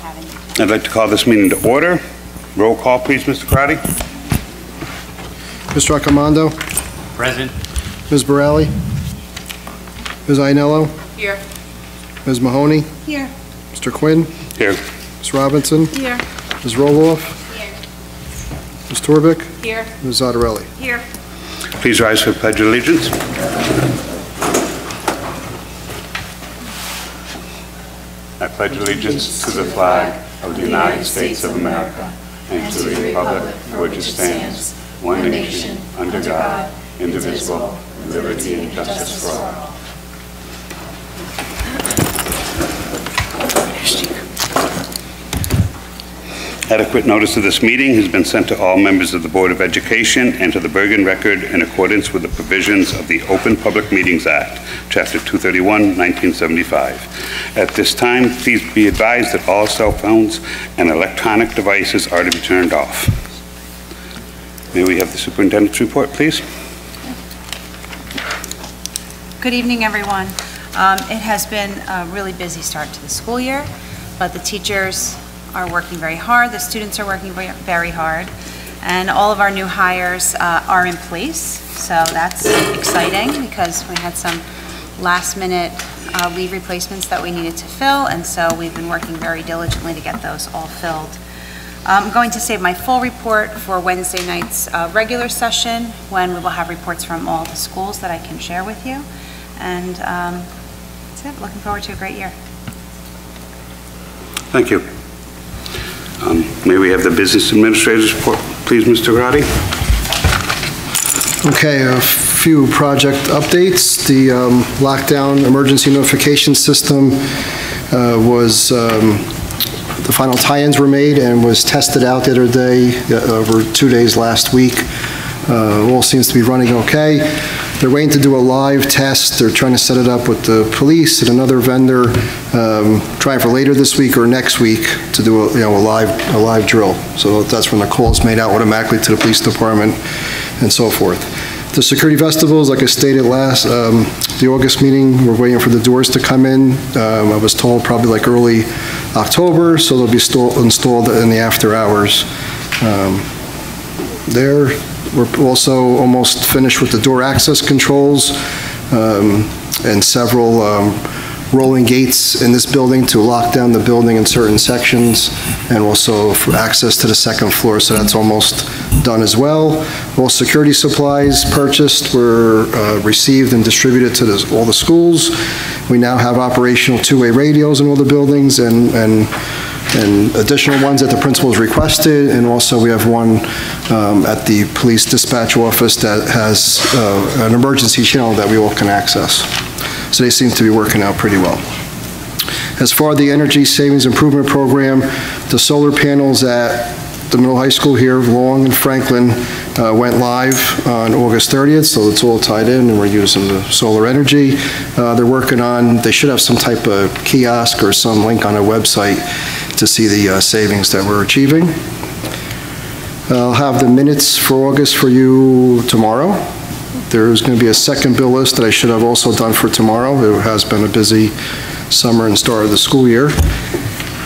having me. I'd like to call this meeting to order. Roll call, please, Mr. Crotty. Mr. Accomando. Present. Ms. Borelli. Ms. Ainello. Here. Ms. Mahoney. Here. Mr. Quinn. Here. Ms. Robinson. Here. Ms. Roloff. Here. Ms. Torbic. Here. Ms. Zottarelli. Here. Please rise for the Pledge of Allegiance. I pledge allegiance to the flag of the United States of America and to the republic for which it stands, one nation, under God, indivisible, with liberty and justice for all. Adequate notice of this meeting has been sent to all members of the Board of Education and to the Bergen Record in accordance with the provisions of the Open Public Meetings Act, Chapter 231, 1975. At this time, please be advised that all cell phones and electronic devices are to be turned off. May we have the Superintendent's report, please? Good evening, everyone. It has been a really busy start to the school year, but the teachers are working very hard, the students are working very hard, and all of our new hires are in place. So that's exciting because we had some last-minute leave replacements that we needed to fill, and so we've been working very diligently to get those all filled. I'm going to save my full report for Wednesday night's regular session when we will have reports from all the schools that I can share with you. And that's it. Looking forward to a great year. Thank you. May we have the Business Administrator's report, please, Mr. Grotti? Okay, a few project updates. The lockdown emergency notification system the final tie-ins were made and was tested out the other day, over 2 days last week. All seems to be running okay. They're waiting to do a live test. They're trying to set it up with the police and another vendor, trying for later this week or next week to do a live drill. So that's when the call is made out automatically to the police department and so forth. The security festivals, like I stated last, the August meeting, we're waiting for the doors to come in. I was told probably like early October, so they'll be installed in the after hours. We're also almost finished with the door access controls and several rolling gates in this building to lock down the building in certain sections, and also for access to the second floor, so that's almost done as well. All security supplies purchased were received and distributed to all the schools. We now have operational two-way radios in all the buildings and additional ones that the principals requested, and also we have one at the police dispatch office that has an emergency channel that we all can access. So they seem to be working out pretty well. As far as the energy savings improvement program, the solar panels at the middle high school here, Long and Franklin, went live on August 30th, so it's all tied in and we're using the solar energy. They're working on, they should have some type of kiosk or some link on a website to see the savings that we're achieving. I'll have the minutes for August for you tomorrow. There's going to be a second bill list that I should have also done for tomorrow. It has been a busy summer and start of the school year.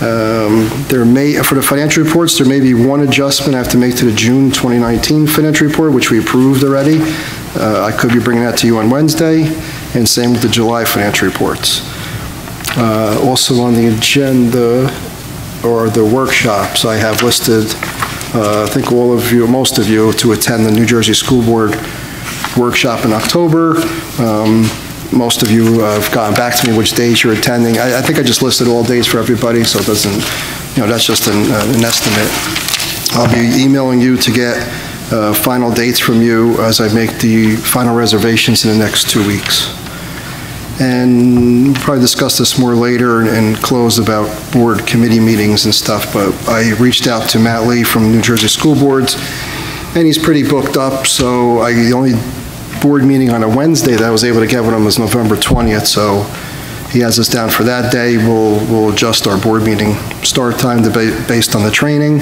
For the financial reports, there may be one adjustment I have to make to the June 2019 financial report, which we approved already. I could be bringing that to you on Wednesday, and same with the July financial reports. Also on the agenda, or the workshops, I have listed, I think all of you, most of you, to attend the New Jersey School Board workshop in October. Most of you have gotten back to me which days you're attending. I think I just listed all days for everybody, so it doesn't, that's just an estimate. I'll be emailing you to get final dates from you as I make the final reservations in the next 2 weeks. And we'll probably discuss this more later and close about board committee meetings and stuff, but I reached out to Matt Lee from New Jersey School Boards, and he's pretty booked up, so the only board meeting on a Wednesday that I was able to get with him was November 20th, so he has us down for that day. We'll adjust our board meeting start time based on the training.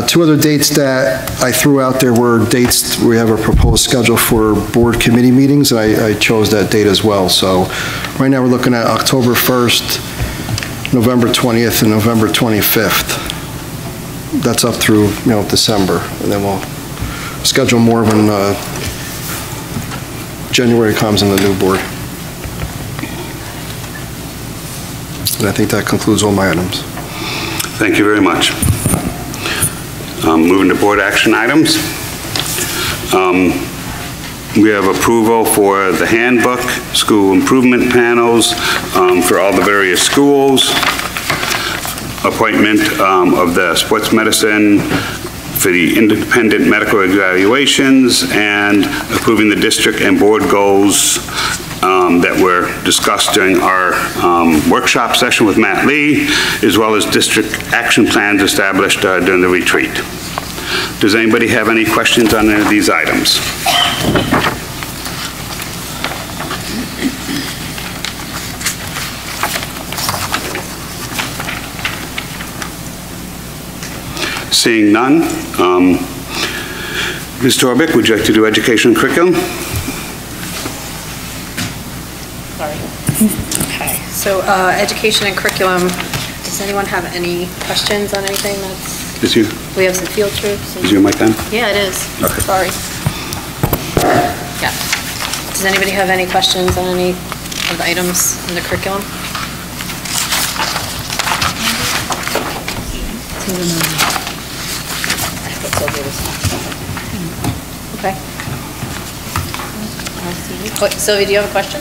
Two other dates that I threw out there were dates we have a proposed schedule for board committee meetings. I chose that date as well. So right now we're looking at October 1st, November 20th and November 25th. That's up through, December, and then we'll schedule more when January comes in the new board. And I think that concludes all my items. Thank you very much. Moving to board action items. We have approval for the handbook, school improvement panels for all the various schools, appointment of the sports medicine for the independent medical evaluations, and approving the district and board goals that were discussed during our workshop session with Matt Lee, as well as district action plans established during the retreat. Does anybody have any questions on any of these items? Seeing none, Ms. Torbeck, would you like to do education and curriculum? Sorry. Okay, so education and curriculum, does anyone have any questions on anything that's... Is you? We have some field trips. Is your mic on? Yeah, it is. Okay. Sorry. Yeah. Does anybody have any questions on any of the items in the curriculum? Okay. Wait, Sylvia, do you have a question?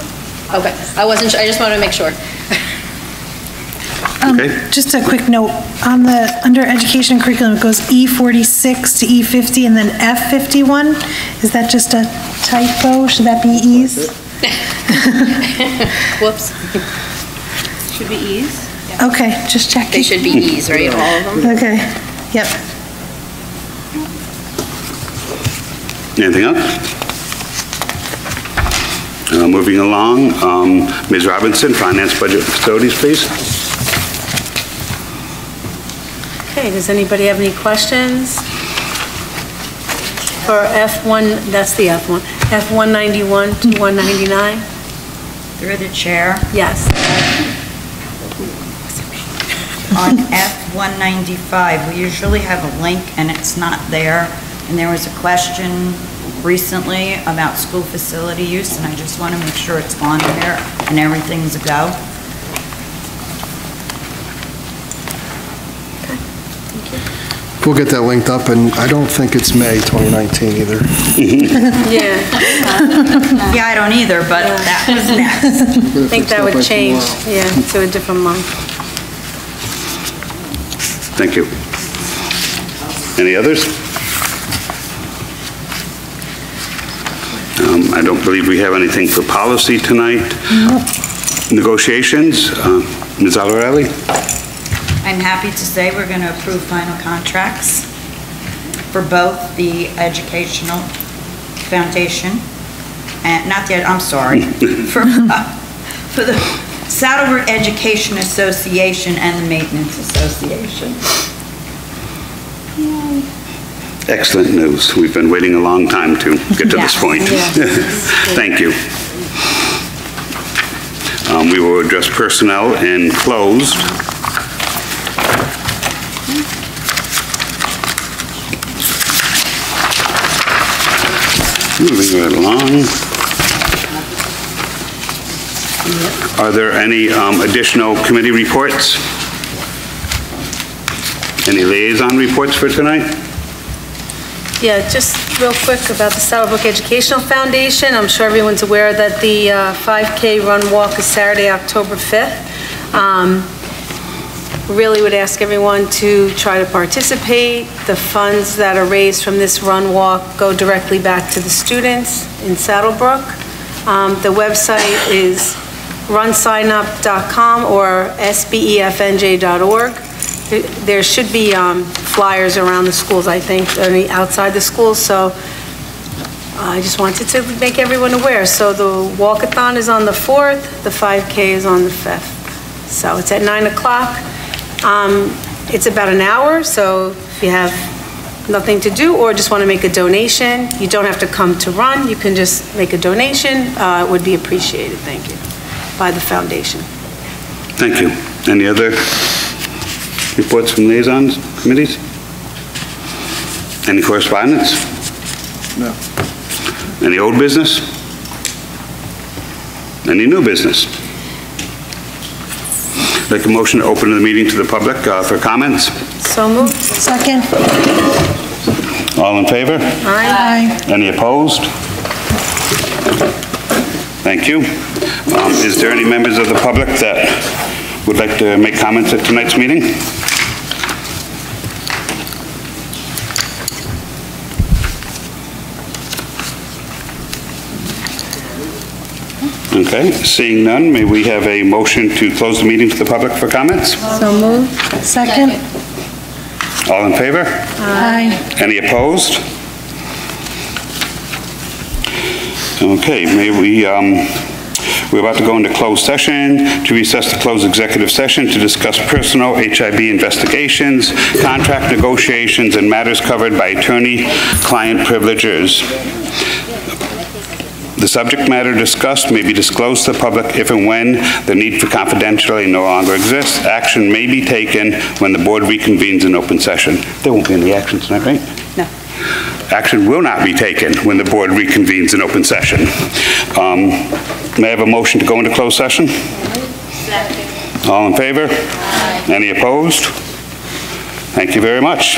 Okay, I wasn't sure, I just wanted to make sure. Okay. Just a quick note, on under education and curriculum, it goes E46 to E50 and then F51. Is that just a typo? Should that be E's? Whoops. Should be E's. Okay, just checking. They should be E's, right, all of them? Okay, yep. Anything else? Moving along, Ms. Robinson, Finance, Budget, and Facilities, please. Okay, does anybody have any questions? For F1, that's the F1, F191 to 199? Through the chair, Yes. on F195, we usually have a link and it's not there. And there was a question recently about school facility use, and I just want to make sure it's on there and everything's a go. We'll get that linked up, and I don't think it's May 2019 either. Yeah, Yeah, I don't either, but that was next. I think that would change, yeah, to a different month. Thank you. Any others? I don't believe we have anything for policy tonight. Negotiations, Ms. Alvarelli? I'm happy to say we're going to approve final contracts for both the Educational Foundation and, for the Saddlebrook Education Association and the Maintenance Association. Excellent news. We've been waiting a long time to get to this point. Thank you. We will address personnel in closed. Moving right along. Are there any additional committee reports? Any liaison reports for tonight? Yeah, just real quick about the Saddlebrook Educational Foundation. I'm sure everyone's aware that the 5K run walk is Saturday, October 5th. Really would ask everyone to try to participate. The funds that are raised from this run walk go directly back to the students in Saddlebrook. The website is runsignup.com or sbefnj.org. There should be flyers around the schools, I think, outside the schools, so I just wanted to make everyone aware. So the walkathon is on the 4th, the 5K is on the 5th. So it's at 9 o'clock. It's about an hour, so if you have nothing to do or just want to make a donation, you don't have to come to run. You can just make a donation. It would be appreciated, thank you, by the foundation. Thank you. Any other reports from liaisons, committees? Any correspondence? No. Any old business? Any new business? Make a motion to open the meeting to the public for comments. So moved. Second. All in favor? Aye. Any opposed? Thank you. Is there any members of the public that would like to make comments at tonight's meeting? Okay, seeing none, may we have a motion to close the meeting to the public for comments? So moved. Second. All in favor? Aye. Any opposed? Okay, we're about to go into closed session, to recess to close executive session to discuss personal HIB investigations, contract negotiations, and matters covered by attorney-client privileges. The subject matter discussed may be disclosed to the public if and when the need for confidentiality no longer exists. Action may be taken when the board reconvenes in open session. There won't be any action tonight, right? No. Action will not be taken when the board reconvenes in open session. May I have a motion to go into closed session? Second. All in favor? Aye. Any opposed? Thank you very much.